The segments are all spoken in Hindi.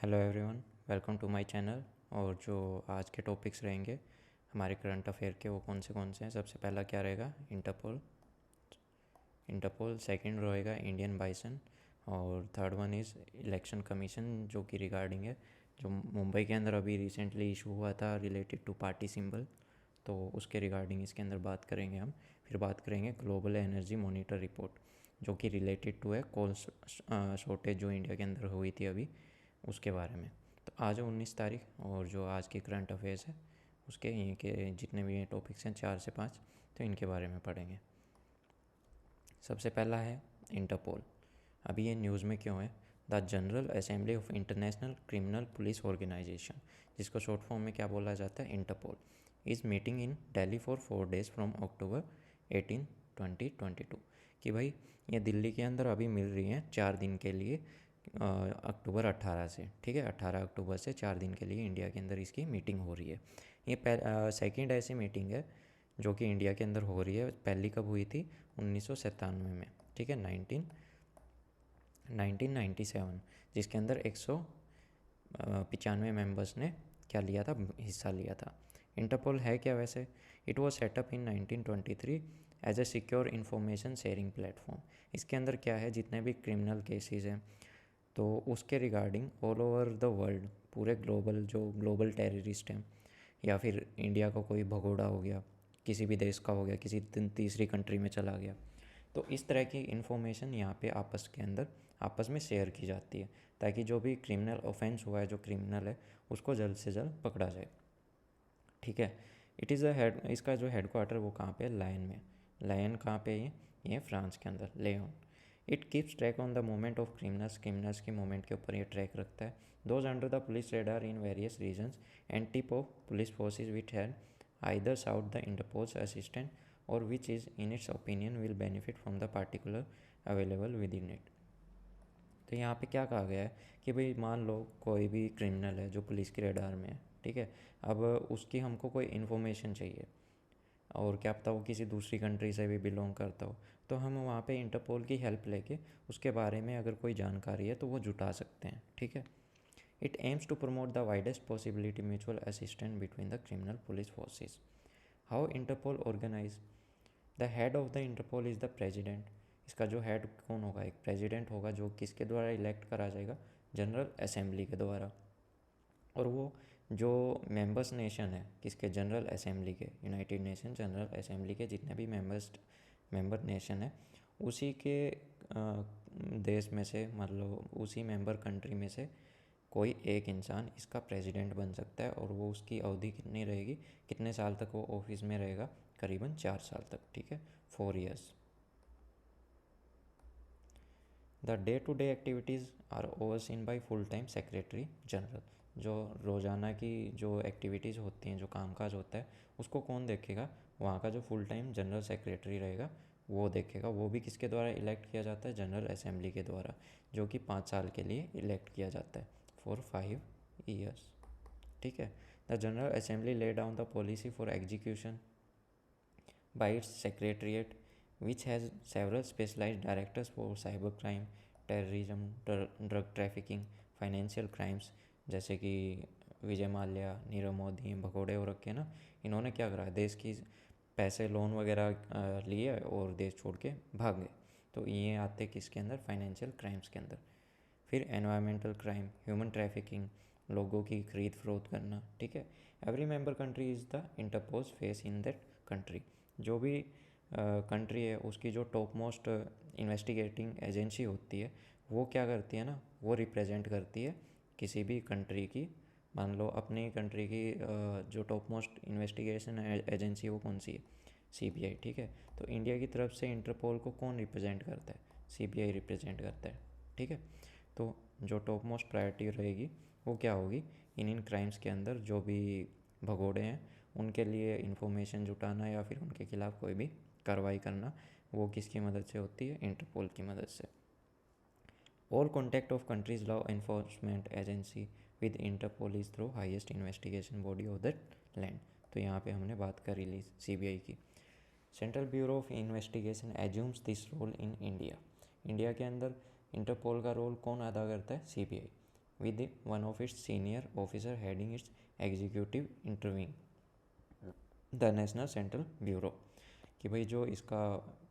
Hello everyone, welcome to my channel. और जो आज के टॉपिक्स रहेंगे हमारे करंट अफेयर के, वो कौन से हैं। सबसे पहला क्या रहेगा? इंटरपोल। सेकंड रहेगा इंडियन बाइसन। और third one is election commission, जो कि रिगार्डिंग है जो मुंबई के अंदर अभी रिसेंटली इशू हुआ था रिलेटेड टू पार्टी सिंबल, तो उसके रिगार्डिंग इसके अंदर बात करेंगे हम। फिर बात करेंगे ग्लोबल एनर्जी मॉनिटर रिपोर्ट, जो कि रिलेटेड टू है कोल शॉर्टेज जो इंडिया के अंदर हुई थी अभी, उसके बारे में। तो आज है 19 तारीख, और जो आज की करंट अफेयर्स है उसके यहीं के जितने भी टॉपिक्स हैं 4 से 5, तो इनके बारे में पढ़ेंगे। सबसे पहला है इंटरपोल। अभी ये न्यूज़ में क्यों है? The General Assembly of International Criminal Police Organization, जिसको शॉर्ट फॉर्म में क्या बोला जाता है, Interpol, is meeting in Delhi for 4 days from October 18, 2022। कि भाई ये दिल्ली के अंदर अभी मिल रही हैं 4 दिन के लिए, अक्टूबर 18 से, ठीक है, 18 अक्टूबर से 4 दिन के लिए इंडिया के अंदर इसकी मीटिंग हो रही है। ये सेकेंड ऐसी मीटिंग है जो कि इंडिया के अंदर हो रही है। पहली कब हुई थी? 1997 में, ठीक है, 1997, जिसके अंदर 195 मेंबर्स ने क्या लिया था, हिस्सा लिया था। इंटरपोल है क्या वैसे? It was set up in 1923 as a secure information sharing platform. इसके अंदर क्या है, जितने भी क्रिमिनल केसेस हैं तो उसके regarding all over the world, पूरे ग्लोबल, जो ग्लोबल टेररिस्ट हैं, या फिर इंडिया का कोई भगोड़ा हो गया, किसी भी देश का हो गया, किसी तीसरी कंट्री में चला गया, तो इस तरह की इन्फॉर्मेशन यहाँ पे आपस के अंदर आपस में शेयर की जाती है, ताकि जो भी क्रिमिनल ऑफेंस हुआ है, जो क्रिमिनल है, उसको जल्द से जल्द पकड़ा जाए, ठीक है। इट इज़ अ हेड, इसका जो हेड क्वार्टर वो कहाँ पे है? लायन में। लायन कहाँ पे है? ये फ्रांस के अंदर, लेन। It keeps track on the movement of criminals के मूवमेंट के ऊपर ये ट्रैक रखता है। Those under the police radar in various regions and tip off police forces which had either sought the Interpol's assistance और which is in its opinion will benefit from the particular available within it. तो यहाँ पे क्या कहा गया है कि भाई मान लो कोई भी क्रिमिनल है जो पुलिस के रेडार में है, ठीक है। अब उसकी हमको कोई इन्फॉर्मेशन चाहिए, और क्या पता वो किसी दूसरी कंट्री से भी बिलोंग करता हो, तो हम वहाँ पे इंटरपोल की हेल्प लेके उसके बारे में अगर कोई जानकारी है तो वो जुटा सकते हैं, ठीक है। It aims to promote the widest possibility mutual assistance between the criminal police forces. How Interpol organize? The head of the Interpol is the president. इसका जो हेड कौन होगा? एक प्रेजिडेंट होगा, जो किसके द्वारा इलेक्ट करा जाएगा? जनरल असेंबली के द्वारा। और वो जो मेंबर्स नेशन है किसके? जनरल असेंबली के, यूनाइटेड नेशन जनरल असेंबली के जितने भी मेंबर नेशन है, उसी के देश में से, मतलब उसी मेंबर कंट्री में से कोई एक इंसान इसका प्रेसिडेंट बन सकता है। और वो उसकी अवधि कितनी रहेगी, कितने साल तक वो ऑफिस में रहेगा? करीबन 4 साल तक, ठीक है, 4 years। The day to day activities are overseen by full time secretary general. जो रोज़ाना की जो एक्टिविटीज़ होती हैं, जो कामकाज होता है, उसको कौन देखेगा? वहाँ का जो फुल टाइम जनरल सेक्रेटरी रहेगा वो देखेगा। वो भी किसके द्वारा इलेक्ट किया जाता है? जनरल असेंबली के द्वारा, जो कि 5 साल के लिए इलेक्ट किया जाता है, फॉर 5 years, ठीक है। The General assembly lay down the policy for execution by its secretariat, which has several specialized directors for cybercrime, terrorism, drug trafficking, financial crimes, जैसे कि विजय माल्या, नीरव मोदी, भगोड़े हो रखे ना, इन्होंने क्या करा? देश की पैसे लोन वगैरह लिए और देश छोड़ के भाग गए, तो ये आते किसके अंदर? फाइनेंशियल क्राइम्स के अंदर। फिर एनवायरमेंटल क्राइम, ह्यूमन ट्रैफिकिंग, लोगों की खरीद फरोख्त करना, ठीक है। Every member country is the interpose face in that country. जो भी कंट्री है उसकी जो टॉप मोस्ट इन्वेस्टिगेटिंग एजेंसी होती है, वो क्या करती है ना, वो रिप्रेजेंट करती है किसी भी कंट्री की। मान लो अपनी कंट्री की जो टॉप मोस्ट इन्वेस्टिगेशन एजेंसी वो कौन सी है? सीबीआई, ठीक है। तो इंडिया की तरफ से इंटरपोल को कौन रिप्रेजेंट करता है? सीबीआई रिप्रेजेंट करता है, ठीक है। तो जो टॉप मोस्ट प्रायोरिटी रहेगी वो क्या होगी? इन क्राइम्स के अंदर जो भी भगोड़े हैं उनके लिए इंफॉर्मेशन जुटाना या फिर उनके खिलाफ़ कोई भी कार्रवाई करना, वो किसकी मदद से होती है? इंटरपोल की मदद से। All contact of countries law enforcement agency with Interpol is through highest investigation body of that land. तो यहाँ पे हमने बात करी ली सीबीआई की। Central bureau of investigation assumes this role in India. India के अंदर इंटरपोल का रोल कौन अदा करता है? CBI. with one of its senior officer heading its executive interviewing the national central bureau, कि भाई जो इसका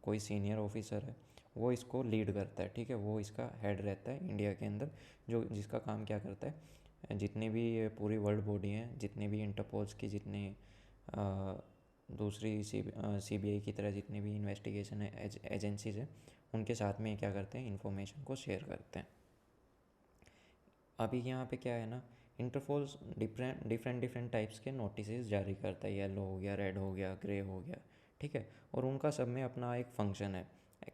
कोई सीनियर ऑफिसर है वो इसको लीड करता है, ठीक है, वो इसका हेड रहता है इंडिया के अंदर, जो जिसका काम क्या करता है, जितने भी ये पूरी वर्ल्ड बॉडी हैं, जितने भी इंटरपोल्स की, जितने दूसरी CBI की तरह जितने भी इन्वेस्टिगेशन एजेंसीज हैं, उनके साथ में क्या करते हैं, इन्फॉर्मेशन को शेयर करते हैं। अभी यहाँ पे क्या है ना, इंटरपोल डिफरेंट टाइप्स के नोटिस जारी करता है, येलो हो गया, रेड हो गया, ग्रे हो गया, ठीक है, और उनका सब में अपना एक फंक्शन है,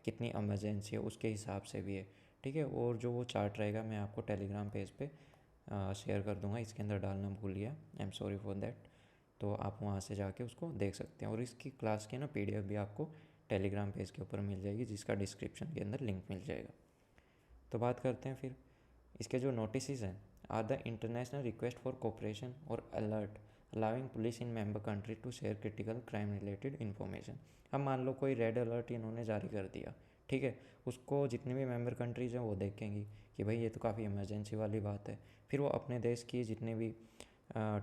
कितनी इमरजेंसी है उसके हिसाब से भी है, ठीक है। और जो वो चार्ट रहेगा मैं आपको टेलीग्राम पेज पे शेयर कर दूंगा, इसके अंदर डालना भूल गया, I am sorry for that. तो आप वहाँ से जाके उसको देख सकते हैं, और इसकी क्लास की ना PDF भी आपको टेलीग्राम पेज के ऊपर मिल जाएगी, जिसका डिस्क्रिप्शन के अंदर लिंक मिल जाएगा। तो बात करते हैं फिर इसके जो नोटिस हैं, are the international request for cooperation और alert allowing police in member country to share critical crime related information. अब मान लो कोई रेड अलर्ट इन्होंने जारी कर दिया, ठीक है, उसको जितने भी मेंबर कंट्रीज़ हैं वो देखेंगी कि भाई ये तो काफ़ी इमरजेंसी वाली बात है, फिर वो अपने देश की जितने भी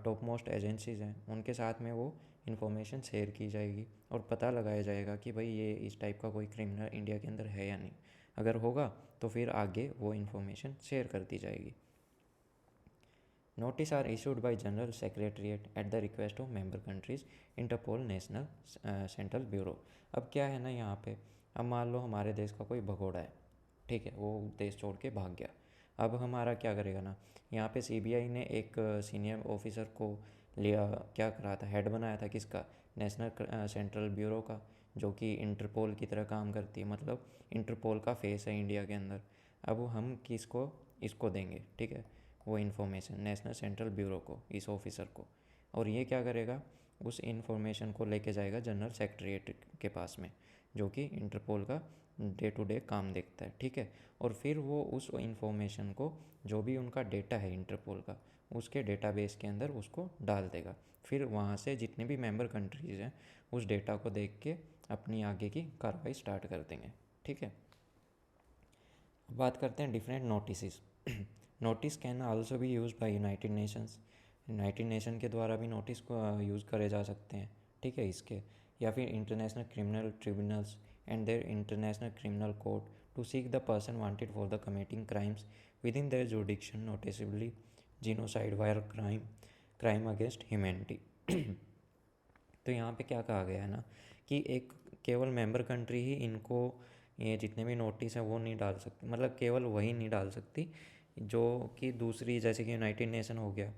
टॉप मोस्ट एजेंसीज़ हैं उनके साथ में वो इन्फॉर्मेशन शेयर की जाएगी, और पता लगाया जाएगा कि भाई ये इस टाइप का कोई क्रिमिनल इंडिया के अंदर है या नहीं। अगर होगा तो फिर आगे वो इन्फॉर्मेशन शेयर कर दी जाएगी। Notice are issued by general secretariat at the request of member countries Interpol national central bureau. अब क्या है ना यहाँ पे, अब मान लो हमारे देश का कोई भगोड़ा है, ठीक है, वो देश छोड़ के भाग गया, अब हमारा क्या करेगा ना, यहाँ पे CBI ने एक सीनियर ऑफिसर को लिया, क्या करा था, हेड बनाया था किसका, नेशनल सेंट्रल ब्यूरो का, जो कि इंटरपोल की तरह काम करती है, मतलब इंटरपोल का फेस है इंडिया के अंदर। अब हम किसको, इसको देंगे, ठीक है, वो इन्फॉर्मेशन नेशनल सेंट्रल ब्यूरो को, इस ऑफिसर को, और ये क्या करेगा, उस इन्फॉर्मेशन को लेके जाएगा जनरल सेक्रेटरीट के पास में, जो कि इंटरपोल का डे टू डे काम देखता है, ठीक है, और फिर वो उस इन्फॉर्मेशन को, जो भी उनका डेटा है इंटरपोल का, उसके डेटाबेस के अंदर उसको डाल देगा, फिर वहाँ से जितने भी मेंबर कंट्रीज़ हैं उस डेटा को देख के अपनी आगे की कार्रवाई स्टार्ट कर देंगे, ठीक है। बात करते हैं different notice. Notice can also भी use by United Nations, United Nation के द्वारा भी नोटिस को यूज़ करे जा सकते हैं, ठीक है, इसके, या फिर international criminal tribunals and their international criminal court to seek the person wanted for the committing crimes within their jurisdiction, notably genocide, war crime, crime against humanity. तो यहाँ पे क्या कहा गया है ना, कि एक केवल मेंबर कंट्री ही इनको, ये जितने भी नोटिस हैं वो नहीं डाल सकती, मतलब केवल वही नहीं डाल सकती जो कि दूसरी, जैसे कि यूनाइटेड नेशन हो गया,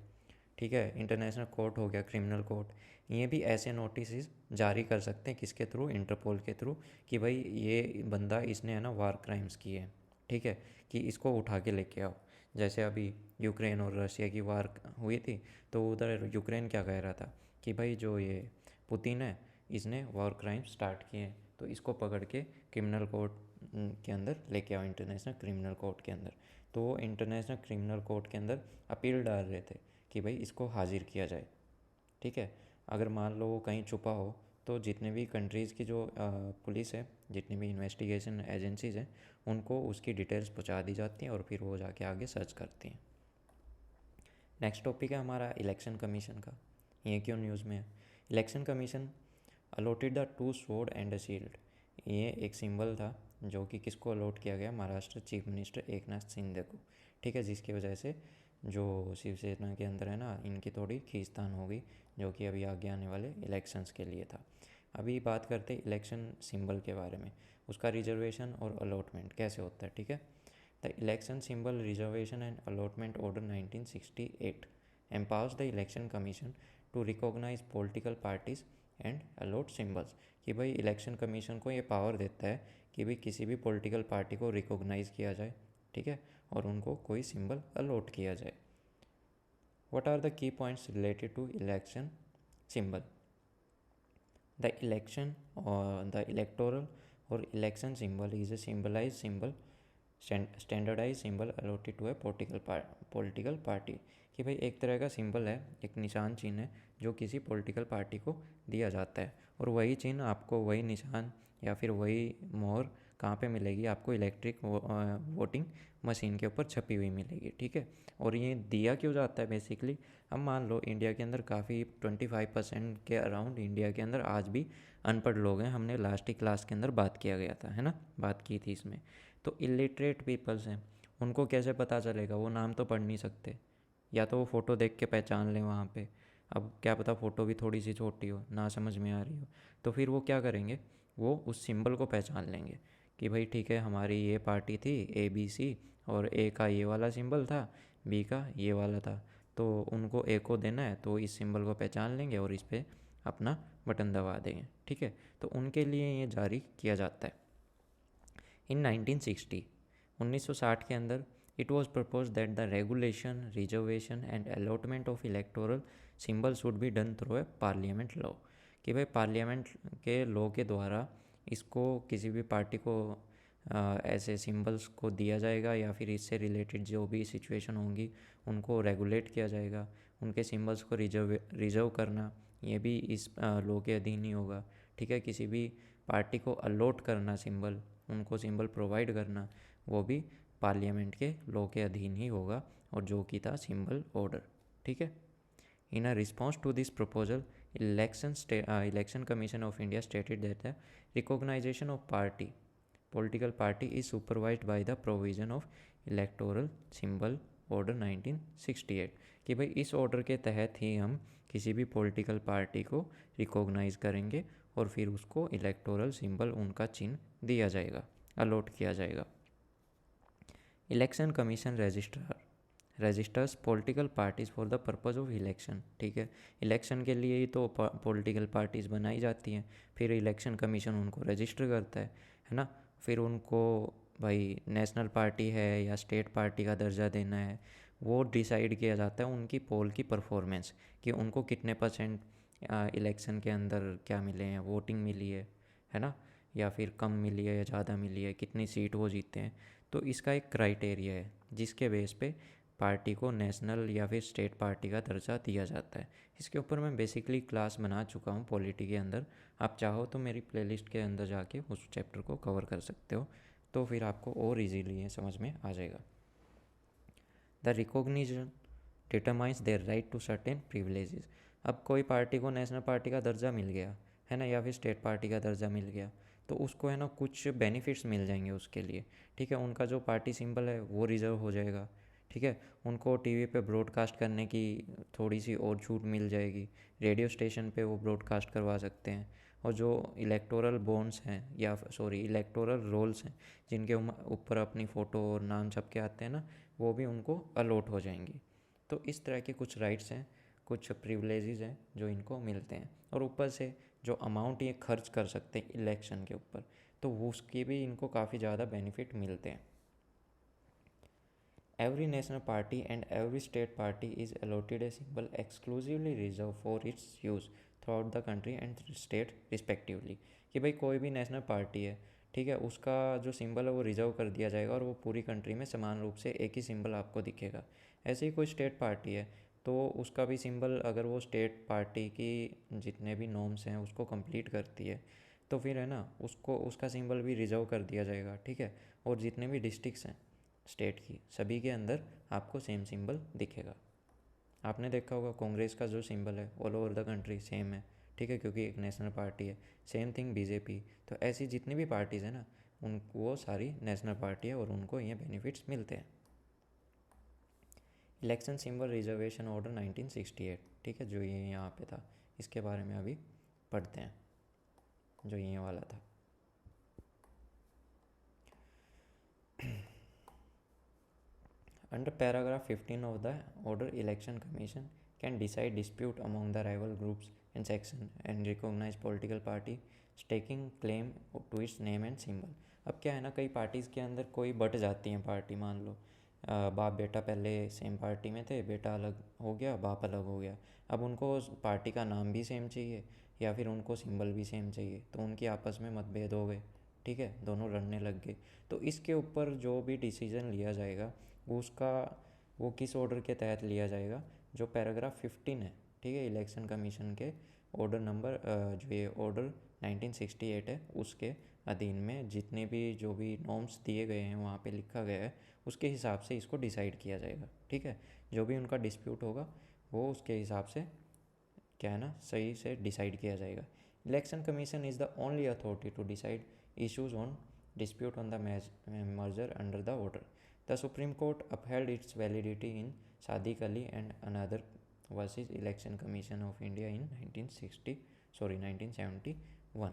ठीक है, इंटरनेशनल कोर्ट हो गया, क्रिमिनल कोर्ट, ये भी ऐसे नोटिस जारी कर सकते हैं, किसके थ्रू, इंटरपोल के थ्रू, कि भाई ये बंदा, इसने है ना वार क्राइम्स किए हैं, ठीक है, कि इसको उठा के लेके आओ। जैसे अभी यूक्रेन और रशिया की वार हुई थी, तो उधर यूक्रेन क्या कह रहा था कि भाई जो ये पुतिन है, इसने वॉर क्राइम स्टार्ट किए हैं, तो इसको पकड़ के क्रिमिनल कोर्ट के अंदर लेके आओ, इंटरनेशनल क्रिमिनल कोर्ट के अंदर। तो वो इंटरनेशनल क्रिमिनल कोर्ट के अंदर अपील डाल रहे थे कि भाई इसको हाजिर किया जाए, ठीक है। अगर मान लो वो कहीं छुपा हो, तो जितने भी कंट्रीज़ की जो पुलिस है, जितनी भी इन्वेस्टिगेशन एजेंसीज़ हैं, उनको उसकी डिटेल्स पहुंचा दी जाती हैं, और फिर वो जाके आगे सर्च करती हैं। नेक्स्ट टॉपिक है हमारा इलेक्शन कमीशन का, ये क्यों न्यूज़ में है। Election commission allotted the 2 sword and a shield, ये एक सिंबल था जो कि किसको अलॉट किया गया, महाराष्ट्र चीफ मिनिस्टर एकनाथ शिंदे को, ठीक है, जिसकी वजह से जो शिवसेना के अंदर है ना, इनकी थोड़ी खींचतान हो गई, जो कि अभी आगे आने वाले इलेक्शंस के लिए था। अभी बात करते हैं इलेक्शन सिंबल के बारे में, उसका रिजर्वेशन और अलॉटमेंट कैसे होता है, ठीक है। The election symbol reservation and allotment order 1968 empowers the election commission to recognize political parties and allot symbols, कि भाई इलेक्शन कमीशन को ये पावर देता है कि भाई किसी भी पॉलिटिकल पार्टी को रिकॉग्नाइज किया जाए, ठीक है, और उनको कोई सिंबल अलॉट किया जाए। What are the key points related to election symbol. The election और द इलेक्टोरल और election symbol is a symbolize symbol, standardize symbol allotted to a political party, कि भाई एक तरह का सिंबल है, एक निशान चिन्ह है जो किसी पॉलिटिकल पार्टी को दिया जाता है, और वही चिन्ह आपको, वही निशान या फिर वही मोहर कहाँ पे मिलेगी आपको, इलेक्ट्रिक वोटिंग मशीन के ऊपर छपी हुई मिलेगी, ठीक है। और ये दिया क्यों जाता है बेसिकली, अब मान लो इंडिया के अंदर काफ़ी 25% के अराउंड इंडिया के अंदर आज भी अनपढ़ लोग हैं, हमने लास्ट ही क्लास के अंदर बात किया गया था, है ना, बात की थी इसमें। तो इलिटरेट पीपल्स हैं, उनको कैसे पता चलेगा, वो नाम तो पढ़ नहीं सकते, या तो वो फ़ोटो देख के पहचान लें वहाँ पे। अब क्या पता फ़ोटो भी थोड़ी सी छोटी हो, ना समझ में आ रही हो, तो फिर वो क्या करेंगे, वो उस सिंबल को पहचान लेंगे कि भाई ठीक है हमारी ये पार्टी थी ABC, और ए का ये वाला सिंबल था, बी का ये वाला था, तो उनको ए को देना है तो इस सिंबल को पहचान लेंगे और इस पर अपना बटन दबा देंगे, ठीक है। तो उनके लिए ये जारी किया जाता है। इन 1960 के अंदर it was propose that the regulation, reservation and allotment of electoral symbol should be done through a parliament law, कि भाई पार्लियामेंट के लॉ के द्वारा इसको किसी भी पार्टी को ऐसे सिंबल्स को दिया जाएगा, या फिर इससे रिलेटेड जो भी सिचुएशन होंगी उनको रेगुलेट किया जाएगा। उनके सिंबल्स को रिजर्व करना ये भी इस लॉ के अधीन ही होगा, ठीक है। किसी भी पार्टी को अलॉट करना सिंबल, उनको सिंबल प्रोवाइड करना, वो भी पार्लियामेंट के लॉ के अधीन ही होगा, और जो कि था सिंबल ऑर्डर, ठीक है। In a response to this proposal, election commission of India stated that the recognisation of party political party is supervised by the provision of electoral symbol order 1968, कि भाई इस ऑर्डर के तहत ही हम किसी भी पॉलिटिकल पार्टी को रिकॉग्नाइज करेंगे और फिर उसको इलेक्टोरल सिंबल उनका चिन्ह दिया जाएगा, अलॉट किया जाएगा। Election commission registers political parties for the purpose of election, ठीक है। इलेक्शन के लिए ही तो पॉलिटिकल पार्टीज़ बनाई जाती हैं, फिर इलेक्शन कमीशन उनको रजिस्टर करता है ना। फिर उनको भाई नेशनल पार्टी है या स्टेट पार्टी का दर्जा देना है, वो डिसाइड किया जाता है उनकी पोल की परफॉर्मेंस, कि उनको कितने % इलेक्शन के अंदर क्या मिले हैं, वोटिंग मिली है ना, या फिर कम मिली है या ज़्यादा मिली है, कितनी सीट वो जीते हैं। तो इसका एक क्राइटेरिया है जिसके बेस पे पार्टी को नेशनल या फिर स्टेट पार्टी का दर्जा दिया जाता है। इसके ऊपर मैं बेसिकली क्लास बना चुका हूँ पॉलिटी के अंदर, आप चाहो तो मेरी प्लेलिस्ट के अंदर जाके उस चैप्टर को कवर कर सकते हो, तो फिर आपको और इजीली ये समझ में आ जाएगा। The recognition determines their right to certain privileges. अब कोई पार्टी को नेशनल पार्टी का दर्जा मिल गया है ना, या फिर स्टेट पार्टी का दर्जा मिल गया, तो उसको है ना कुछ बेनिफिट्स मिल जाएंगे उसके लिए, ठीक है। उनका जो पार्टी सिंबल है वो रिजर्व हो जाएगा, ठीक है। उनको टीवी पे ब्रॉडकास्ट करने की थोड़ी सी और छूट मिल जाएगी, रेडियो स्टेशन पे वो ब्रॉडकास्ट करवा सकते हैं। और जो इलेक्टोरल बॉन्ड्स हैं या सॉरी इलेक्टोरल रोल्स हैं जिनके ऊपर अपनी फ़ोटो और नाम छप के आते हैं ना, वो भी उनको अलॉट हो जाएंगी। तो इस तरह के कुछ राइट्स हैं, कुछ प्रिविलेजेस हैं जो इनको मिलते हैं, और ऊपर से जो अमाउंट ये खर्च कर सकते हैं इलेक्शन के ऊपर, तो वो उसके भी इनको काफ़ी ज़्यादा बेनिफिट मिलते हैं। Every national party and every state party is allotted a symbol exclusively reserved for its use throughout the country and state respectively, कि भाई कोई भी नेशनल पार्टी है, ठीक है, उसका जो सिंबल है वो रिजर्व कर दिया जाएगा और वो पूरी कंट्री में समान रूप से एक ही सिंबल आपको दिखेगा। ऐसे ही कोई स्टेट पार्टी है तो उसका भी सिंबल, अगर वो स्टेट पार्टी की जितने भी नॉर्म्स हैं उसको कंप्लीट करती है, तो फिर है ना उसको उसका सिंबल भी रिजर्व कर दिया जाएगा, ठीक है। और जितने भी डिस्ट्रिक्ट्स हैं स्टेट की, सभी के अंदर आपको सेम सिंबल दिखेगा। आपने देखा होगा कांग्रेस का जो सिंबल है all over the country same है, ठीक है, क्योंकि एक नेशनल पार्टी है। Same thing BJP. तो ऐसी जितनी भी पार्टीज़ हैं ना, उन वो सारी नेशनल पार्टी है और उनको ये बेनिफिट्स मिलते हैं। इलेक्शन सिंबल रिजर्वेशन ऑर्डर 1968, ठीक है, जो ये यहाँ पे था, इसके बारे में अभी पढ़ते हैं, जो ये वाला था। Under paragraph 15 of the order, election commission can decide dispute among the rival groups in section and recognize political party staking claim to its name and symbol। अब क्या है ना, कई पार्टीज़ के अंदर कोई बट जाती हैं पार्टी, मान लो बाप बेटा पहले सेम पार्टी में थे, बेटा अलग हो गया, बाप अलग हो गया, अब उनको पार्टी का नाम भी सेम चाहिए या फिर उनको सिंबल भी सेम चाहिए, तो उनकी आपस में मतभेद हो गए, ठीक है, दोनों लड़ने लग गए। तो इसके ऊपर जो भी डिसीजन लिया जाएगा उसका वो किस ऑर्डर के तहत लिया जाएगा, जो पैराग्राफ 15 है, ठीक है। इलेक्शन कमीशन के ऑर्डर नंबर जो ये ऑर्डर 1968 है उसके अधीन में जितने भी जो भी नॉर्म्स दिए गए हैं वहाँ पे लिखा गया है उसके हिसाब से इसको डिसाइड किया जाएगा, ठीक है। जो भी उनका डिस्प्यूट होगा वो उसके हिसाब से क्या है ना सही से डिसाइड किया जाएगा। Election commission is the only authority to decide issues on dispute on the merger under the order. The Supreme Court upheld its validity in Sadiq Ali and another versus Election Commission of India in 1971.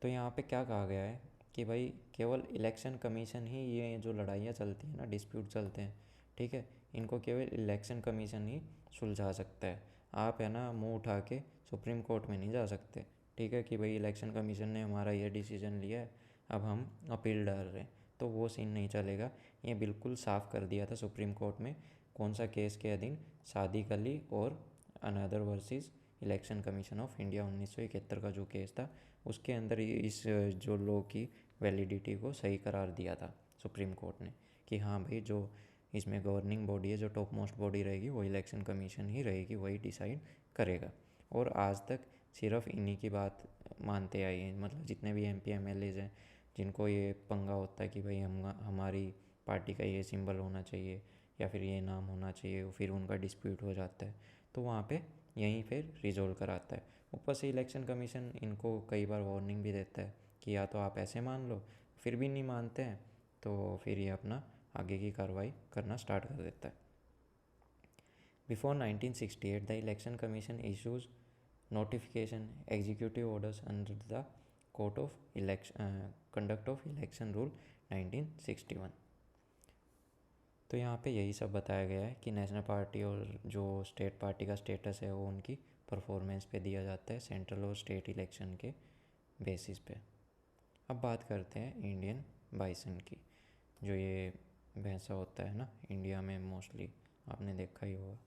तो यहाँ पे क्या कहा गया है कि भाई केवल इलेक्शन कमीशन ही ये जो लड़ाइयाँ चलती हैं ना, डिस्प्यूट चलते हैं, ठीक है, इनको केवल इलेक्शन कमीशन ही सुलझा सकता है। आप है ना मुंह उठा के सुप्रीम कोर्ट में नहीं जा सकते, ठीक है, कि भाई इलेक्शन कमीशन ने हमारा ये डिसीजन लिया है अब हम अपील डाल रहे हैं, तो वो सीन नहीं चलेगा। ये बिल्कुल साफ़ कर दिया था सुप्रीम कोर्ट में कौन सा केस के अधीन, सादिक अली और another versus election commission of India 1971 का जो केस था उसके अंदर इस जो लॉ की वैलिडिटी को सही करार दिया था सुप्रीम कोर्ट ने कि हाँ भाई जो इसमें गवर्निंग बॉडी है, जो टॉप मोस्ट बॉडी रहेगी वो इलेक्शन कमीशन ही रहेगी, वही डिसाइड करेगा। और आज तक सिर्फ इन्हीं की बात मानते आए हैं, मतलब जितने भी MP MLAs हैं जिनको ये पंगा होता है कि भाई हमारी पार्टी का ये सिंबल होना चाहिए या फिर ये नाम होना चाहिए, फिर उनका डिस्प्यूट हो जाता है तो वहाँ पे यहीं फिर रिजोल्व कराता है। ऊपर से इलेक्शन कमीशन इनको कई बार वार्निंग भी देता है कि या तो आप ऐसे मान लो, फिर भी नहीं मानते हैं तो फिर ये अपना आगे की कार्रवाई करना स्टार्ट कर देता है। Before 1968 the election commission issues notification executive orders under the court of election conduct of election rule 1961। तो यहाँ पे यही सब बताया गया है कि नेशनल पार्टी और जो स्टेट पार्टी का स्टेटस है वो उनकी परफॉर्मेंस पे दिया जाता है सेंट्रल और स्टेट इलेक्शन के बेसिस पे। अब बात करते हैं इंडियन बाइसन की, जो ये भैंसा होता है ना इंडिया में मोस्टली आपने देखा ही होगा।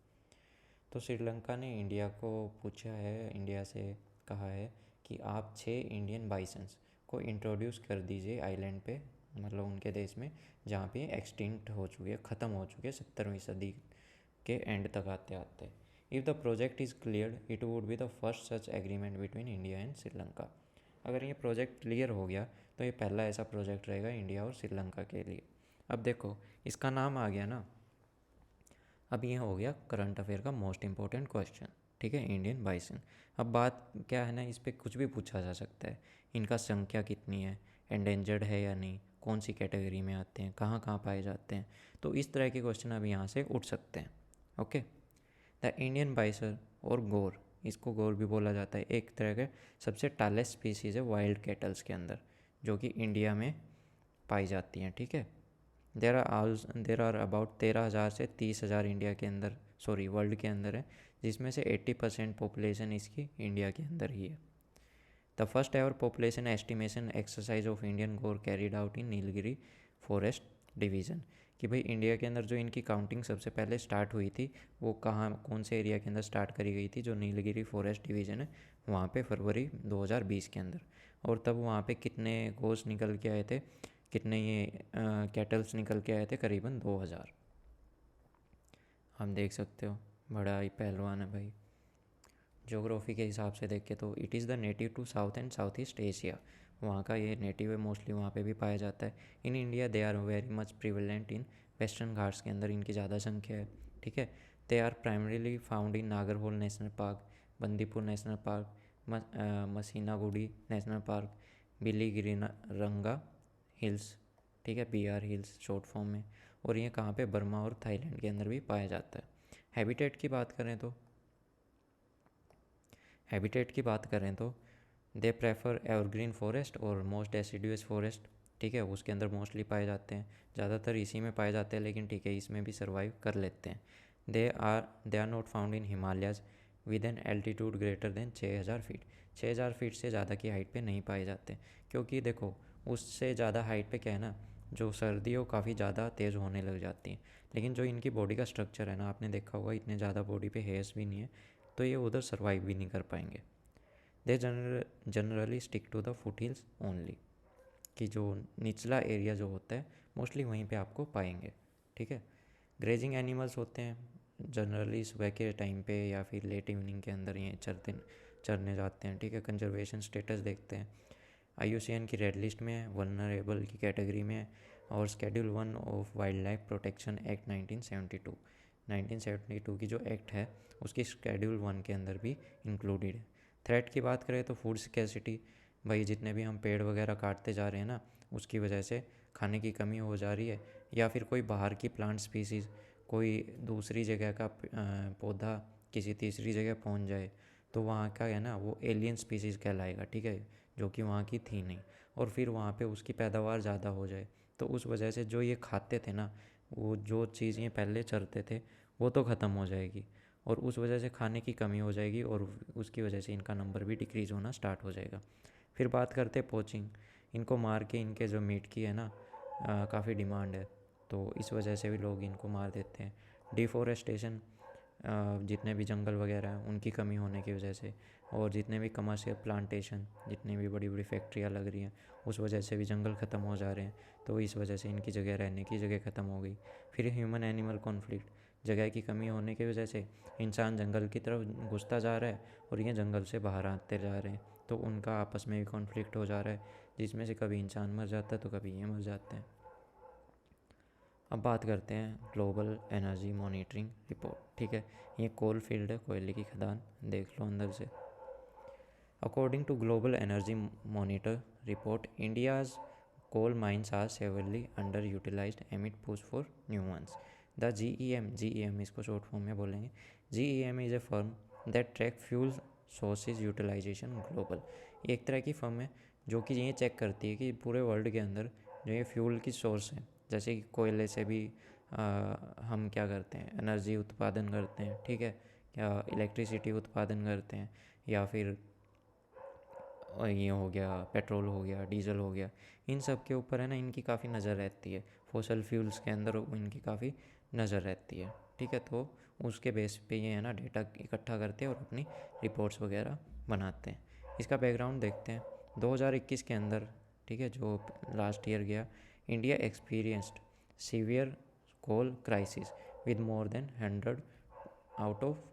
तो श्रीलंका ने इंडिया को पूछा है, इंडिया से कहा है कि आप 6 इंडियन बाइसन्स को इंट्रोड्यूस कर दीजिए आइलैंड पे, मतलब उनके देश में जहाँ पे एक्सटिंक्ट हो चुके हैं, ख़त्म हो चुके हैं 17वीं सदी के एंड तक आते आते। If the project is cleared it would be the first such agreement between India and Sri Lanka. अगर ये प्रोजेक्ट क्लियर हो गया तो ये पहला ऐसा प्रोजेक्ट रहेगा इंडिया और श्रीलंका के लिए। अब देखो इसका नाम आ गया ना, अब ये हो गया करंट अफेयर का मोस्ट इंपॉर्टेंट क्वेश्चन, ठीक है, इंडियन बाइसन। अब बात क्या है ना, इस पर कुछ भी पूछा जा सकता है, इनका संख्या कितनी है, एंडेंजर्ड है या नहीं, कौन सी कैटेगरी में आते हैं, कहाँ कहाँ पाए जाते हैं, तो इस तरह के क्वेश्चन अब यहाँ से उठ सकते हैं। ओके, द इंडियन बाइसर और गोर, इसको गोर भी बोला जाता है, एक तरह के सबसे टालेस्ट स्पीसीज़ है वाइल्ड कैटल्स के अंदर जो कि इंडिया में पाई जाती हैं, ठीक है। देर आर अबाउट 13,000 से 30,000 इंडिया के अंदर, सॉरी वर्ल्ड के अंदर है, जिसमें से 80% पॉपुलेशन इसकी इंडिया के अंदर ही है। The first ever population estimation exercise of Indian gaur carried out in Nilgiri forest division, कि भाई इंडिया के अंदर जो इनकी काउंटिंग सबसे पहले स्टार्ट हुई थी वो कहाँ कौन से एरिया के अंदर स्टार्ट करी गई थी, जो नीलगिरी फॉरेस्ट डिवीज़न है वहाँ पे फरवरी 2020 के अंदर। और तब वहाँ पे कितने गोस निकल के आए थे, कितने ये कैटल्स निकल के आए थे, करीबन 2000। आप देख सकते हो बड़ा ही पहलवान है भाई। ज्योग्राफी के हिसाब से देखें तो it is the native to south and south east Asia, वहाँ का ये नेटिव है, मोस्टली वहाँ पे भी पाया जाता है। In India they are very much prevalent in Western Ghats के अंदर इनकी ज़्यादा संख्या है, ठीक है। They are primarily found in Nagarhole National Park, Bandipur National Park, Masinagudi National Park, Biligiriranga Hills, ठीक है, BR हिल्स शॉर्ट फॉर्म में। और ये कहाँ पे, बर्मा और थाईलैंड के अंदर भी पाया जाता है। हैबिटेट की बात करें तो दे प्रेफर एवरग्रीन फॉरेस्ट और मोस्ट डेसिडुअस फॉरेस्ट, ठीक है, उसके अंदर मोस्टली पाए जाते हैं, ज़्यादातर इसी में पाए जाते हैं, लेकिन ठीक है इसमें भी सर्वाइव कर लेते हैं। They are not found in Himalayas with an altitude greater than 6,000 feet, 6,000 feet से ज़्यादा की हाइट पे नहीं पाए जाते, क्योंकि देखो उससे ज़्यादा हाइट पे क्या है ना, जो सर्दी है वो काफ़ी ज़्यादा तेज़ होने लग जाती है, लेकिन जो इनकी बॉडी का स्ट्रक्चर है ना, आपने देखा होगा इतने ज़्यादा बॉडी पे हेयर्स भी नहीं है, तो ये उधर सर्वाइव भी नहीं कर पाएंगे। They generally stick to the foothills only, कि जो निचला एरिया जो होता है मोस्टली वहीं पे आपको पाएंगे, ठीक है। ग्रेजिंग एनिमल्स होते हैं जनरली सुबह के टाइम पे या फिर लेट इवनिंग के अंदर ये चरने जाते हैं, ठीक है। कंजर्वेशन स्टेटस देखते हैं, IUCN की रेड लिस्ट में है, वल्नरेबल की कैटेगरी में है, और schedule 1 of wild life protection act 1972 की जो एक्ट है उसकी स्केड्यूल 1 के अंदर भी इंक्लूडेड है। थ्रेट की बात करें तो फूड स्कैर्सिटी, भाई जितने भी हम पेड़ वगैरह काटते जा रहे हैं ना, उसकी वजह से खाने की कमी हो जा रही है, या फिर कोई बाहर की प्लांट स्पीसीज़ कोई दूसरी जगह का पौधा किसी तीसरी जगह पहुंच जाए तो वहाँ का है ना वो एलियन स्पीसीज़ कहलाएगा, ठीक है, जो कि वहाँ की थी नहीं, और फिर वहाँ पे उसकी पैदावार ज़्यादा हो जाए तो उस वजह से जो ये खाते थे ना, वो जो चीज़ ये पहले चरते थे वो तो ख़त्म हो जाएगी, और उस वजह से खाने की कमी हो जाएगी, और उसकी वजह से इनका नंबर भी डिक्रीज़ होना स्टार्ट हो जाएगा। फिर बात करते हैं पोचिंग, इनको मार के इनके जो मीट की है ना काफ़ी डिमांड है, तो इस वजह से भी लोग इनको मार देते हैं। डिफॉरेस्टेशन, जितने भी जंगल वगैरह हैं उनकी कमी होने की वजह से, और जितने भी कमर्शियल प्लांटेशन, जितनी भी बड़ी बड़ी फैक्ट्रियाँ लग रही हैं उस वजह से भी जंगल ख़त्म हो जा रहे हैं, तो इस वजह से इनकी जगह रहने की जगह ख़त्म हो गई। फिर ह्यूमन एनिमल कॉन्फ्लिक्ट, जगह की कमी होने की वजह से इंसान जंगल की तरफ घुसता जा रहा है और ये जंगल से बाहर आते जा रहे हैं, तो उनका आपस में भी कॉन्फ्लिक्ट हो जा रहा है, जिसमें से कभी इंसान मर जाता है तो कभी ये मर जाते हैं। अब बात करते हैं ग्लोबल एनर्जी मॉनिटरिंग रिपोर्ट, ठीक है। ये कोल फील्ड है, कोयले की खदान, देख लो अंदर से। According to global energy monitor report, India's coal mines are severely underutilized amid push for new ones. The GEM इसको शॉर्ट फॉर्म में बोलेंगे, GEM is a firm that track fuel sources utilization global। ये एक तरह की फर्म है जो कि ये चेक करती है कि पूरे वर्ल्ड के अंदर जो ये फ्यूल की सोर्स है, जैसे कि कोयले से भी हम क्या करते हैं, एनर्जी उत्पादन करते हैं, ठीक है, या इलेक्ट्रिसिटी उत्पादन करते हैं, या फिर ये हो गया पेट्रोल हो गया, डीजल हो गया, इन सब के ऊपर है ना इनकी काफ़ी नज़र रहती है, फॉसल फ्यूल्स के अंदर इनकी काफ़ी नज़र रहती है, ठीक है। तो उसके बेस पे ये है ना डेटा इकट्ठा करते हैं और अपनी रिपोर्ट्स वगैरह बनाते हैं। इसका बैकग्राउंड देखते हैं। 2021 के अंदर, ठीक है, जो लास्ट ईयर गया, India experienced severe coal crisis with more than 100 out of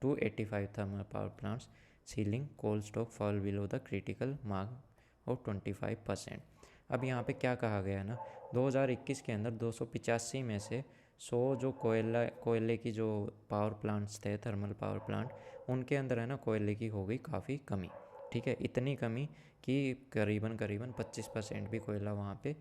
285 thermal power plants ceiling coal stock fall below the critical mark of 25%। अब यहाँ पे क्या कहा गया है ना, 2021 के अंदर 285 में से 100 जो कोयले की जो पावर प्लांट्स थे, थर्मल पावर प्लांट, उनके अंदर है ना कोयले की हो गई काफ़ी कमी, ठीक है। इतनी कमी कि करीबन 25% भी कोयला वहाँ पे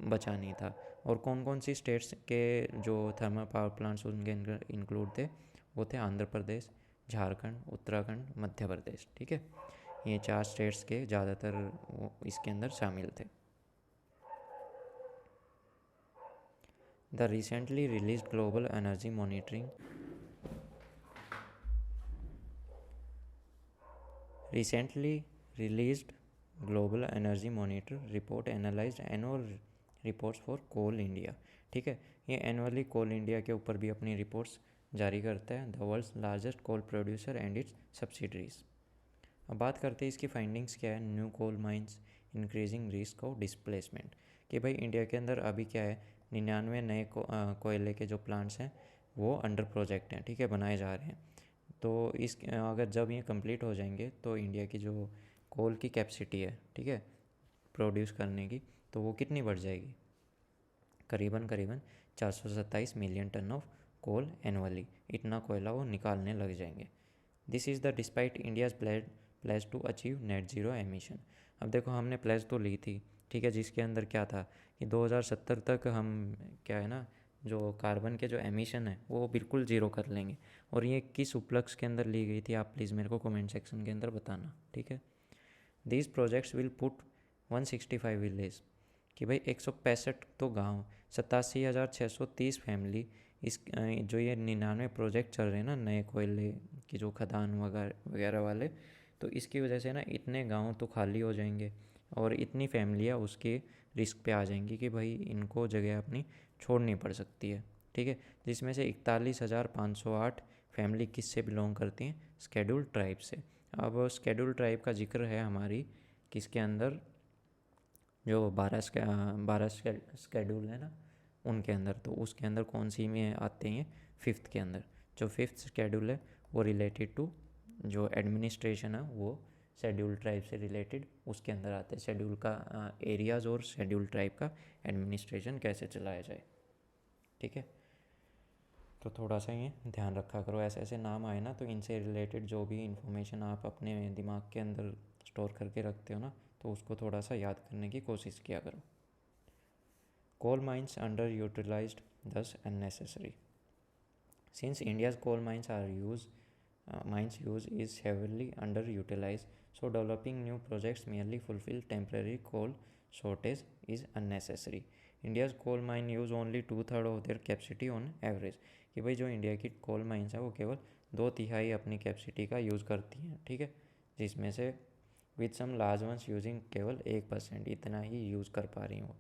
बचा नहीं था। और कौन कौन सी स्टेट्स के जो थर्मल पावर प्लांट्स उनके इंक्लूड थे, वो थे आंध्र प्रदेश, झारखंड, उत्तराखंड, मध्य प्रदेश, ठीक है। ये 4 स्टेट्स के ज़्यादातर इसके अंदर शामिल थे। The recently release global energy monitoring recently released global energy monitor report analyzed annual reports for coal india, ठीक है। ये एनुअली कोल इंडिया के ऊपर भी अपनी रिपोर्ट्स जारी करता है, the world's largest coal producer and its subsidiaries. अब बात करते हैं इसकी फाइंडिंग्स क्या है। New coal mines increasing risk of displacement, कि भाई इंडिया के अंदर अभी क्या है, 99 नए कोयले के जो प्लांट्स हैं वो अंडर प्रोजेक्ट हैं, ठीक है, बनाए जा रहे हैं। तो इस अगर जब ये कंप्लीट हो जाएंगे तो इंडिया की जो कोल की कैपेसिटी है, ठीक है, प्रोड्यूस करने की, तो वो कितनी बढ़ जाएगी, करीबन 427 million ton of coal annually, इतना कोयला वो निकालने लग जाएंगे। This is the despite India's pledge to achieve net zero emission. अब देखो हमने प्लेज तो ली थी, ठीक है, जिसके अंदर क्या था कि 2070 तक हम क्या है ना जो कार्बन के जो एमिशन है वो बिल्कुल ज़ीरो कर लेंगे। और ये किस उपलक्ष्य के अंदर ली गई थी, आप प्लीज़ मेरे को कमेंट सेक्शन के अंदर बताना, ठीक है। These projects will put 165 village, कि भाई 165 तो गांव, 87,630 फैमिली, इस जो ये 99 प्रोजेक्ट चल रहे हैं ना नए कोयले की जो खदान वगैरह वाले, तो इसकी वजह से ना इतने गांव तो खाली हो जाएंगे और इतनी फैमिलियाँ उसके रिस्क पे आ जाएंगी कि भाई इनको जगह अपनी छोड़नी पड़ सकती है, ठीक है। जिसमें से 41,508 फैमिली किससे बिलोंग करती हैं, स्केड्यूल ट्राइब से। अब स्केड्यूल ट्राइब का जिक्र है हमारी किसके अंदर, जो 12 स्केड्यूल है ना उनके अंदर, तो उसके अंदर कौन सी में आते हैं, 5th के अंदर। जो 5th शेड्यूल है वो रिलेटेड टू जो एडमिनिस्ट्रेशन है वो शेड्यूल ट्राइब से रिलेटेड उसके अंदर आते हैं। शेड्यूल का एरियाज़ और शेड्यूल ट्राइब का एडमिनिस्ट्रेशन कैसे चलाया जाए, ठीक है। तो थोड़ा सा ये ध्यान रखा करो, ऐसे ऐसे नाम आए ना तो इनसे रिलेटेड जो भी इंफॉर्मेशन आप अपने दिमाग के अंदर स्टोर करके रखते हो ना, तो उसको थोड़ा सा याद करने की कोशिश किया करो। कोल माइंस अंडर यूटिलाइज्ड दस unnecessary. Since India's coal mines use is heavily underutilized, so developing new projects merely fulfill temporary coal shortage is unnecessary. India's coal mine use only 2/3 of their capacity on average. कि भाई जो इंडिया की कोल माइंस है वो केवल 2/3 अपनी कैपेसिटी का यूज़ करती हैं, ठीक है, जिसमें से with some large ones using केवल 1% इतना ही यूज़ कर पा रही हूँ।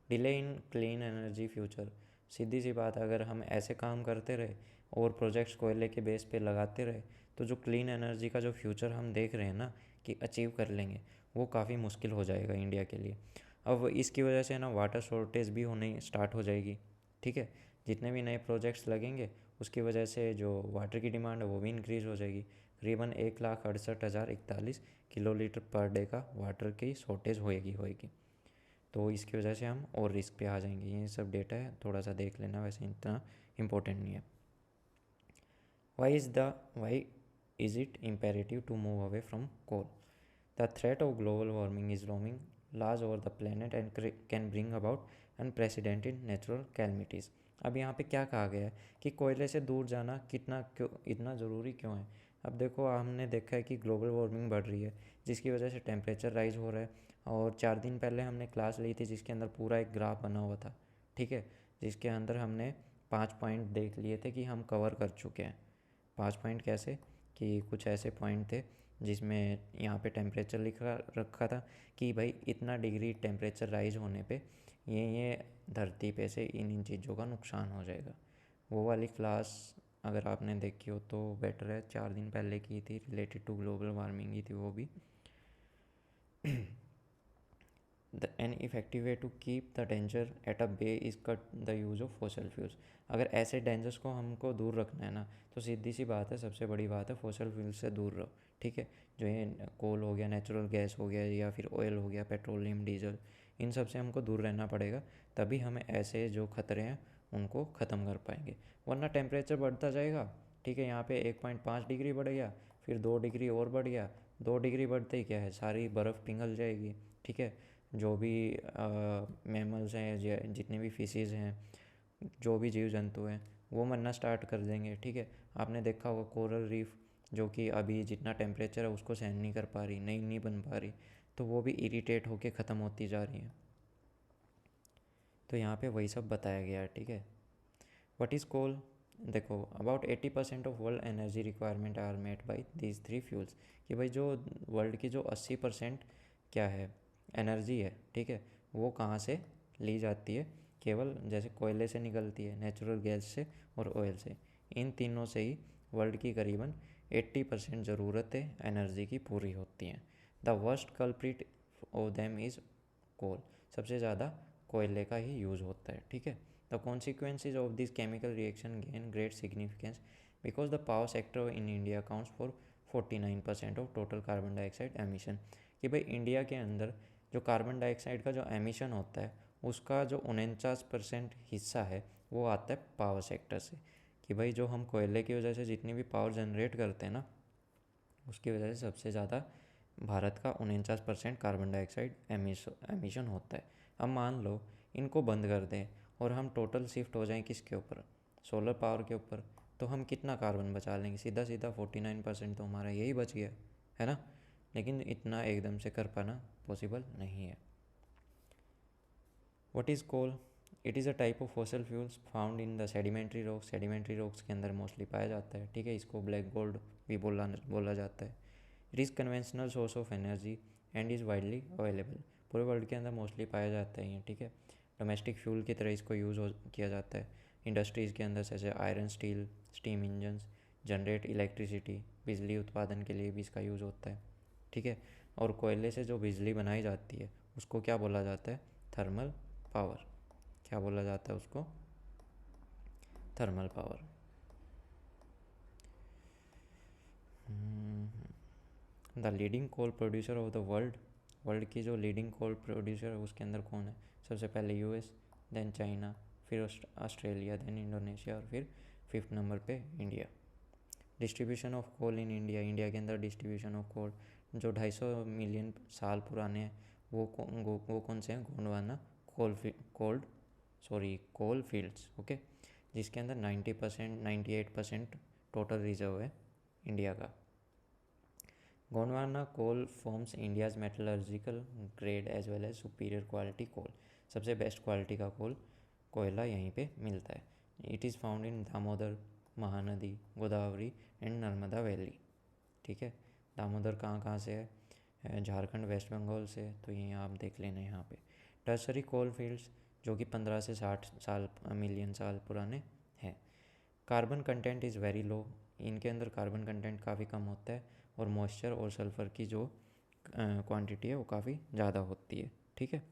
Delay in clean energy future. सीधी सी बात, अगर हम ऐसे काम करते रहे और प्रोजेक्ट्स कोयले के बेस पे लगाते रहे तो जो क्लीन एनर्जी का जो फ्यूचर हम देख रहे हैं ना कि अचीव कर लेंगे, वो काफ़ी मुश्किल हो जाएगा इंडिया के लिए। अब इसकी वजह से ना वाटर शॉर्टेज भी होने स्टार्ट हो जाएगी, ठीक है। जितने भी नए प्रोजेक्ट्स लगेंगे उसकी वजह से जो वाटर की डिमांड है वो भी इंक्रीज़ हो जाएगी। करीबन 1,68,041 किलोलीटर पर डे का वाटर की शॉर्टेज होएगी। तो इसकी वजह से हम और रिस्क पे आ जाएंगे। ये सब डेटा है, थोड़ा सा देख लेना, वैसे इतना इम्पोर्टेंट नहीं है। Why is it imperative to move away from coal? The threat of global warming is looming large over the planet and can bring about unprecedented natural calamities. अब यहाँ पे क्या कहा गया है कि कोयले से दूर जाना इतना ज़रूरी क्यों है। अब देखो, हमने देखा है कि ग्लोबल वार्मिंग बढ़ रही है जिसकी वजह से टेम्परेचर राइज हो रहा है। और 4 दिन पहले हमने क्लास ली थी जिसके अंदर पूरा एक ग्राफ बना हुआ था, ठीक है, जिसके अंदर हमने 5 पॉइंट देख लिए थे कि हम कवर कर चुके हैं। 5 पॉइंट कैसे कि कुछ ऐसे पॉइंट थे जिसमें यहाँ पे टेम्परेचर लिखा रखा था कि भाई इतना डिग्री टेम्परेचर राइज होने पे ये धरती पे से इन चीज़ों का नुकसान हो जाएगा। वो वाली क्लास अगर आपने देखी हो तो बेटर है, 4 दिन पहले की थी, रिलेटेड टू ग्लोबल वार्मिंग ही थी वो भी। An effective way to keep the danger at a bay is cut the use of fossil fuels. अगर ऐसे डेंजर्स को हमको दूर रखना है ना तो सीधी सी बात है, सबसे बड़ी बात है फॉसिल फ्यूल से दूर रहो, ठीक है। जो ये कोल हो गया, नेचुरल गैस हो गया, या फिर ऑयल हो गया, पेट्रोलियम, डीजल, इन सब से हमको दूर रहना पड़ेगा, तभी हमें ऐसे जो खतरे हैं उनको ख़त्म कर पाएंगे। वरना टेम्परेचर बढ़ता जाएगा, ठीक है, यहाँ पे 1.5 डिग्री बढ़ गया, फिर 2 डिग्री और बढ़ गया, 2 डिग्री बढ़ते ही क्या है, सारी बर्फ़ पिघल जाएगी, ठीक है। जो भी मैमल्स हैं, जितने भी फिशेज़ हैं, जो भी जीव जंतु हैं, वो मरना स्टार्ट कर देंगे, ठीक है। आपने देखा होगा कोरल रीफ जो कि अभी जितना टेम्परेचर है उसको सहन नहीं कर पा रही, नहीं बन पा रही, तो वो भी इरिटेट होके ख़त्म होती जा रही हैं। तो यहाँ पे वही सब बताया गया है, ठीक है। What is coal? देखो, about 80% of world energy requirement are met by these 3 fuels. कि भाई जो वर्ल्ड की जो 80% क्या है, एनर्जी है, ठीक है, वो कहाँ से ली जाती है, केवल जैसे कोयले से निकलती है, नेचुरल गैस से और ऑयल से। इन तीनों से ही वर्ल्ड की करीबन 80% ज़रूरतें एनर्जी की पूरी होती हैं। The worst culprit of them is coal. सबसे ज़्यादा कोयले का ही यूज़ होता है, ठीक है। The consequences of this chemical reaction gain great significance because the power sector in India accounts for 49% of total carbon dioxide emission. कि भाई इंडिया के अंदर जो कार्बन डाइऑक्साइड का जो एमिशन होता है उसका जो 49% हिस्सा है वो आता है पावर सेक्टर से। कि भाई जो हम कोयले की वजह से जितनी भी पावर जनरेट करते हैं ना, उसकी वजह से सबसे ज़्यादा भारत का 49% कार्बन डाइऑक्साइड एमिशन होता है। अब मान लो इनको बंद कर दें और हम टोटल शिफ्ट हो जाएं किसके ऊपर, सोलर पावर के ऊपर, तो हम कितना कार्बन बचा लेंगे, सीधा सीधा 49% तो हमारा यही बच गया, है ना। लेकिन इतना एकदम से कर पाना पॉसिबल नहीं है। What is coal? It is a type of fossil fuels found in the sedimentary rocks. Sedimentary rocks के अंदर मोस्टली पाया जाता है, ठीक है। इसको ब्लैक गोल्ड भी बोला जाता है। It is conventional source of energy and is widely available. पूरे वर्ल्ड के अंदर मोस्टली पाया जाता है ये, ठीक है। डोमेस्टिक फ्यूल की तरह इसको किया जाता है। इंडस्ट्रीज़ के अंदर जैसे iron, steel, steam engines generate electricity, बिजली उत्पादन के लिए भी इसका यूज़ होता है, ठीक है। और कोयले से जो बिजली बनाई जाती है उसको क्या बोला जाता है, थर्मल पावर। क्या बोला जाता है उसको, thermal power. The leading coal producer of the world, world की जो लीडिंग कोल प्रोड्यूसर है उसके अंदर कौन है? सबसे पहले यूएस, देन चाइना, फिर ऑस्ट्रेलिया, देन इंडोनेशिया और फिर 5th नंबर पे India. Distribution of coal in India, India के अंदर डिस्ट्रीब्यूशन ऑफ कोल जो 250 मिलियन साल पुराने हैं वो कौन से हैं? गोंडवाना कोल फील्ड्स, ओके, जिसके अंदर 90% 98% टोटल रिजर्व है इंडिया का। Gondwana coal forms India's metallurgical grade as well as superior quality coal, सबसे बेस्ट क्वालिटी का कोयला यहीं पे मिलता है। It is found in Damodar, Mahanadi, Godavari and Narmada valley. ठीक है, दामोदर कहाँ से है? झारखंड, वेस्ट बंगाल से, तो ये आप देख लेना यहाँ पे। टर्सरी कोल फील्ड्स जो कि 15 से 60 मिलियन साल पुराने हैं। Carbon content is very low, इनके अंदर कार्बन कंटेंट काफ़ी कम होता है और मॉइस्चर और सल्फ़र की जो क्वांटिटी है वो काफ़ी ज़्यादा होती है। ठीक है,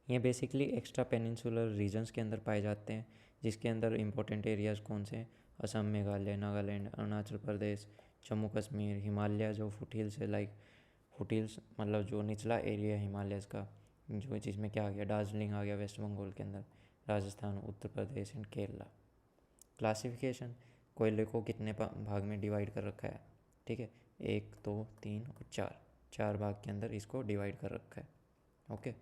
ये बेसिकली एक्स्ट्रा पेनिनसुलर रीजन्स के अंदर पाए जाते हैं, जिसके अंदर इंपॉर्टेंट एरियाज़ कौन से हैं? असम, मेघालय, नागालैंड, अरुणाचल प्रदेश, जम्मू कश्मीर, हिमालय जो फुटहिल्स है, लाइक फुटहिल्स मतलब जो निचला एरिया है हिमालयस का, जो जिसमें क्या आ गया? दार्जिलिंग आ गया वेस्ट बंगाल के अंदर, राजस्थान, उत्तर प्रदेश एंड केरला। क्लासिफिकेशन, कोयले को कितने भाग में डिवाइड कर रखा है? ठीक है, 1, 2, 3 और 4 भाग के अंदर इसको डिवाइड कर रखा है। ओके,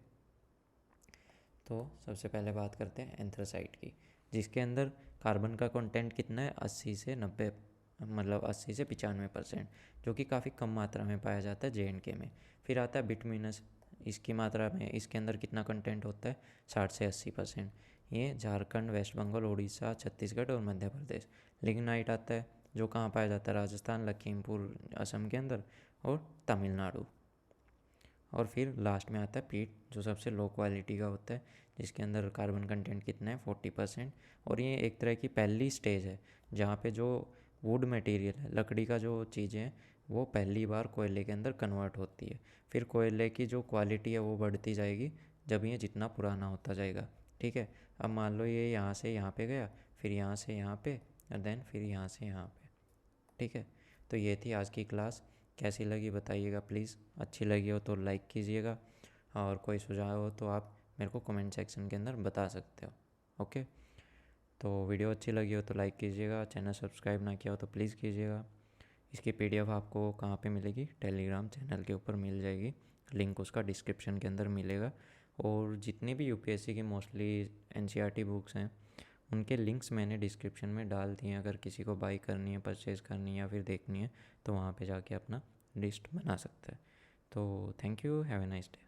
तो सबसे पहले बात करते हैं एंथ्रासाइट की, जिसके अंदर कार्बन का कंटेंट कितना है? 80 से 90, मतलब 80 से 95%, जो कि काफ़ी कम मात्रा में पाया जाता है J&K में। फिर आता है बिटुमिनस, इसकी मात्रा में इसके अंदर कितना कंटेंट होता है? 60 से 80%। ये झारखंड, वेस्ट बंगाल, उड़ीसा, छत्तीसगढ़ और मध्य प्रदेश। लिग्नाइट आता है जो कहाँ पाया जाता है? राजस्थान, लखीमपुर, असम के अंदर और तमिलनाडु। और फिर लास्ट में आता है पीट, जो सबसे लो क्वालिटी का होता है, जिसके अंदर कार्बन कंटेंट कितना है? 40%। और ये एक तरह की पहली स्टेज है जहाँ पे जो वुड मटेरियल है, लकड़ी का जो चीज़ें हैं, वो पहली बार कोयले के अंदर कन्वर्ट होती है। फिर कोयले की जो क्वालिटी है वो बढ़ती जाएगी जब ये जितना पुराना होता जाएगा। ठीक है, अब मान लो ये यहाँ से यहाँ पे गया, फिर यहाँ से यहाँ पे, और देन फिर यहाँ से यहाँ पे। ठीक है, तो ये थी आज की क्लास। कैसी लगी बताइएगा प्लीज़, अच्छी लगी हो तो लाइक कीजिएगा, और कोई सुझाव हो तो आप मेरे को कमेंट सेक्शन के अंदर बता सकते हो। ओके, तो वीडियो अच्छी लगी हो तो लाइक कीजिएगा, चैनल सब्सक्राइब ना किया हो तो प्लीज़ कीजिएगा। इसकी PDF आपको कहाँ पे मिलेगी? टेलीग्राम चैनल के ऊपर मिल जाएगी, लिंक उसका डिस्क्रिप्शन के अंदर मिलेगा। और जितनी भी UPSC की मोस्टली NCERT बुक्स हैं उनके लिंक्स मैंने डिस्क्रिप्शन में डाल दिए हैं, अगर किसी को बाई करनी है, परचेज़ करनी है या फिर देखनी है तो वहाँ पे जाके अपना लिस्ट बना सकता है। तो thank you, have a nice day.